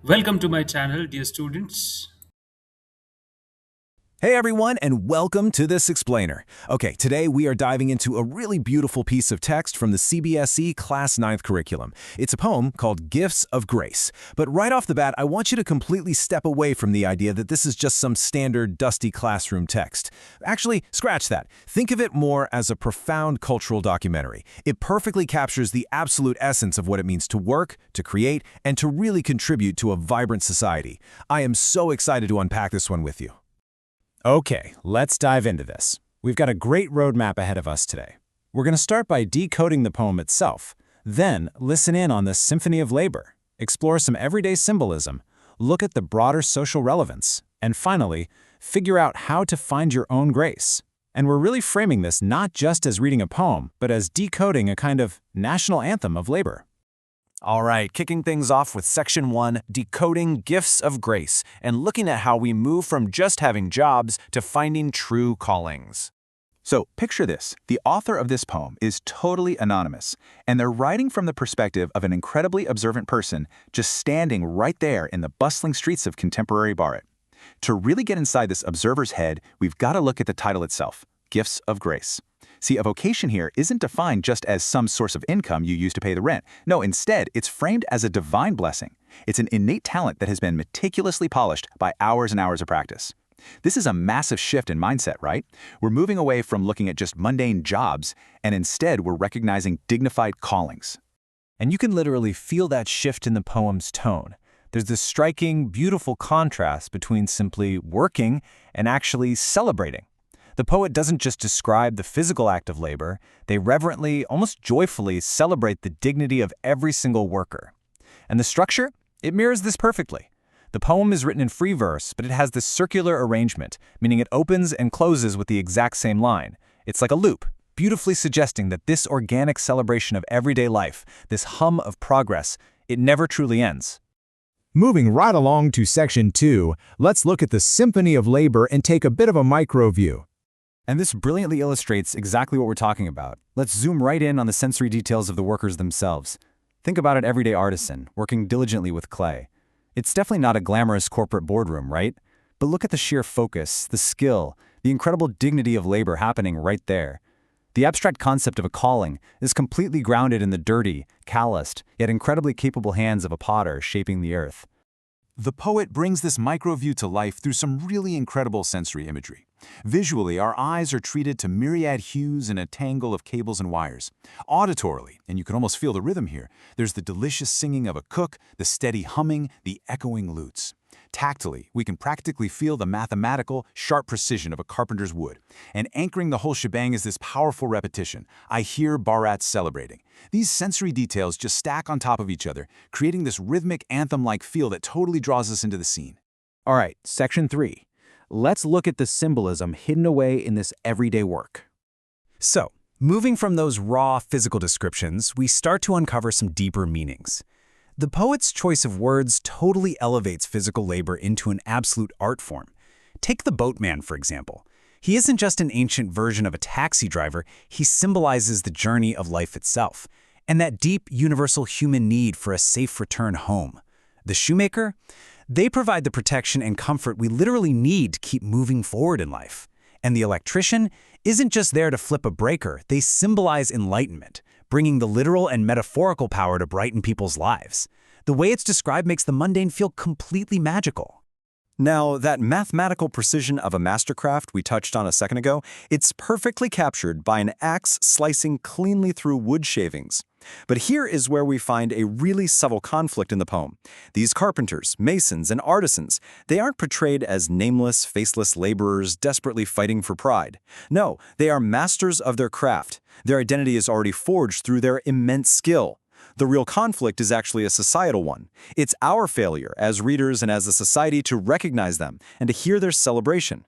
Welcome to my channel, dear students. Hey everyone, and welcome to this explainer. Okay, today we are diving into a really beautiful piece of text from the CBSE Class 9th curriculum. It's a poem called Gifts of Grace. But right off the bat, I want you to completely step away from the idea that this is just some standard dusty classroom text. Actually, scratch that. Think of it more as a profound cultural documentary. It perfectly captures the absolute essence of what it means to work, to create, and to really contribute to a vibrant society. I am so excited to unpack this one with you. Okay, let's dive into this. We've got a great roadmap ahead of us today. We're going to start by decoding the poem itself, then listen in on the symphony of labor, explore some everyday symbolism, look at the broader social relevance, and finally, figure out how to find your own grace. And we're really framing this not just as reading a poem, but as decoding a kind of national anthem of labor. All right, kicking things off with Section 1, Decoding Gifts of Grace, and looking at how we move from just having jobs to finding true callings. So picture this. The author of this poem is totally anonymous, and they're writing from the perspective of an incredibly observant person just standing right there in the bustling streets of contemporary Bharat. To really get inside this observer's head, we've got to look at the title itself, Gifts of Grace. See, a vocation here isn't defined just as some source of income you use to pay the rent. No, instead, it's framed as a divine blessing. It's an innate talent that has been meticulously polished by hours and hours of practice. This is a massive shift in mindset, right? We're moving away from looking at just mundane jobs, and instead we're recognizing dignified callings. And you can literally feel that shift in the poem's tone. There's this striking, beautiful contrast between simply working and actually celebrating. The poet doesn't just describe the physical act of labor, they reverently, almost joyfully celebrate the dignity of every single worker. And the structure? It mirrors this perfectly. The poem is written in free verse, but it has this circular arrangement, meaning it opens and closes with the exact same line. It's like a loop, beautifully suggesting that this organic celebration of everyday life, this hum of progress, it never truly ends. Moving right along to Section 2, let's look at the symphony of labor and take a bit of a micro view. And this brilliantly illustrates exactly what we're talking about. Let's zoom right in on the sensory details of the workers themselves. Think about an everyday artisan working diligently with clay. It's definitely not a glamorous corporate boardroom, right? But look at the sheer focus, the skill, the incredible dignity of labor happening right there. The abstract concept of a calling is completely grounded in the dirty, calloused, yet incredibly capable hands of a potter shaping the earth. The poet brings this micro view to life through some really incredible sensory imagery. Visually, our eyes are treated to myriad hues in a tangle of cables and wires. Auditorily, and you can almost feel the rhythm here, there's the delicious singing of a cook, the steady humming, the echoing lutes. Tactily, we can practically feel the mathematical, sharp precision of a carpenter's wood. And anchoring the whole shebang is this powerful repetition. I hear Bharat celebrating. These sensory details just stack on top of each other, creating this rhythmic anthem-like feel that totally draws us into the scene. All right, Section 3. Let's look at the symbolism hidden away in this everyday work. So, moving from those raw physical descriptions, we start to uncover some deeper meanings. The poet's choice of words totally elevates physical labor into an absolute art form. Take the boatman, for example. He isn't just an ancient version of a taxi driver, he symbolizes the journey of life itself, and that deep, universal human need for a safe return home. The shoemaker? They provide the protection and comfort we literally need to keep moving forward in life. And the electrician isn't just there to flip a breaker, they symbolize enlightenment, bringing the literal and metaphorical power to brighten people's lives. The way it's described makes the mundane feel completely magical. Now, that mathematical precision of a mastercraft we touched on a second ago, it's perfectly captured by an axe slicing cleanly through wood shavings. But here is where we find a really subtle conflict in the poem. These carpenters, masons, and artisans, they aren't portrayed as nameless, faceless laborers desperately fighting for pride. No, they are masters of their craft. Their identity is already forged through their immense skill. The real conflict is actually a societal one. It's our failure as readers and as a society to recognize them and to hear their celebration.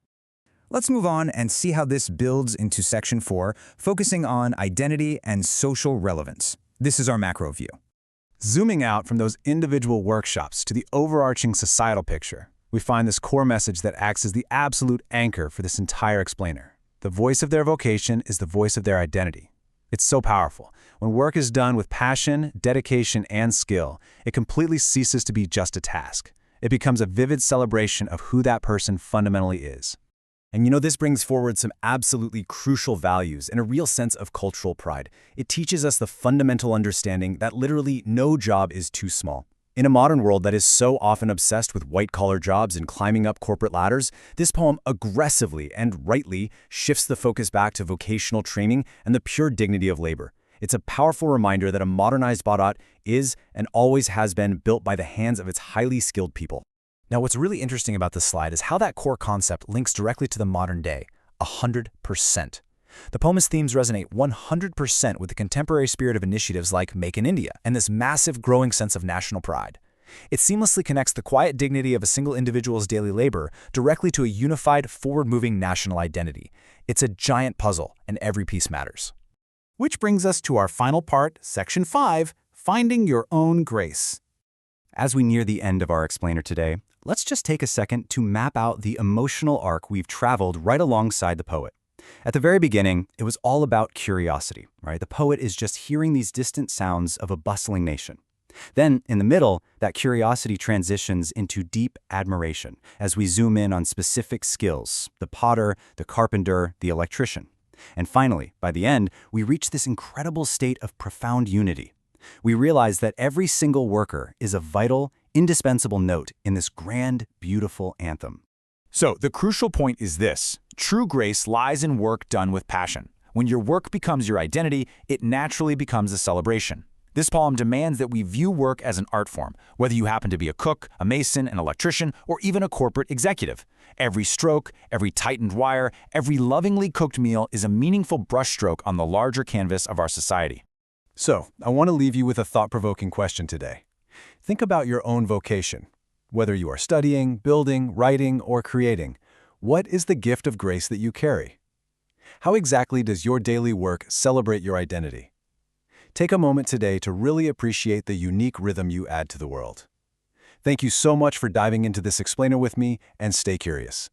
Let's move on and see how this builds into Section 4, focusing on identity and social relevance. This is our macro view. Zooming out from those individual workshops to the overarching societal picture, we find this core message that acts as the absolute anchor for this entire explainer. The voice of their vocation is the voice of their identity. It's so powerful. When work is done with passion, dedication, and skill, it completely ceases to be just a task. It becomes a vivid celebration of who that person fundamentally is. And this brings forward some absolutely crucial values and a real sense of cultural pride. It teaches us the fundamental understanding that literally no job is too small. In a modern world that is so often obsessed with white-collar jobs and climbing up corporate ladders, this poem aggressively and rightly shifts the focus back to vocational training and the pure dignity of labor. It's a powerful reminder that a modernized Bharat is and always has been built by the hands of its highly skilled people. Now, what's really interesting about this slide is how that core concept links directly to the modern day, 100%. The poem's themes resonate 100% with the contemporary spirit of initiatives like Make in India and this massive growing sense of national pride. It seamlessly connects the quiet dignity of a single individual's daily labor directly to a unified, forward-moving national identity. It's a giant puzzle, and every piece matters. Which brings us to our final part, Section 5, Finding Your Own Grace. As we near the end of our explainer today, let's just take a second to map out the emotional arc we've traveled right alongside the poet. At the very beginning, it was all about curiosity, right? The poet is just hearing these distant sounds of a bustling nation. Then, in the middle, that curiosity transitions into deep admiration as we zoom in on specific skills, the potter, the carpenter, the electrician. And finally, by the end, we reach this incredible state of profound unity. We realize that every single worker is a vital, indispensable note in this grand, beautiful anthem. So, the crucial point is this. True grace lies in work done with passion. When your work becomes your identity, it naturally becomes a celebration. This poem demands that we view work as an art form, whether you happen to be a cook, a mason, an electrician, or even a corporate executive. Every stroke, every tightened wire, every lovingly cooked meal is a meaningful brushstroke on the larger canvas of our society. So, I want to leave you with a thought-provoking question today. Think about your own vocation. Whether you are studying, building, writing, or creating, what is the gift of grace that you carry? How exactly does your daily work celebrate your identity? Take a moment today to really appreciate the unique rhythm you add to the world. Thank you so much for diving into this explainer with me, and stay curious.